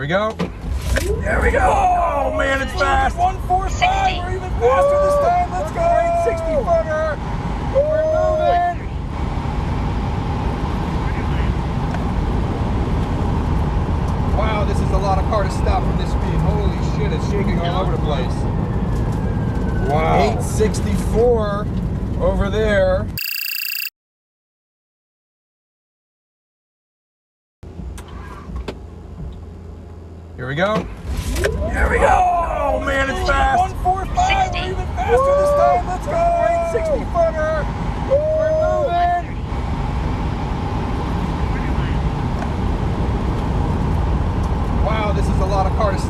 Here we go. There we go. Oh man, it's fast. 145. We're even faster this time. Let's go. 60 footer. We're moving. Wow, this is a lot of car to stop from this speed. Holy shit, it's shaking all over the place. Wow. 864 over there. Here we go. There we go. Oh man, it's fast. 145. We're even faster this time. Let's go. 60 footer. We're moving. Wow, this is a lot of car to stop.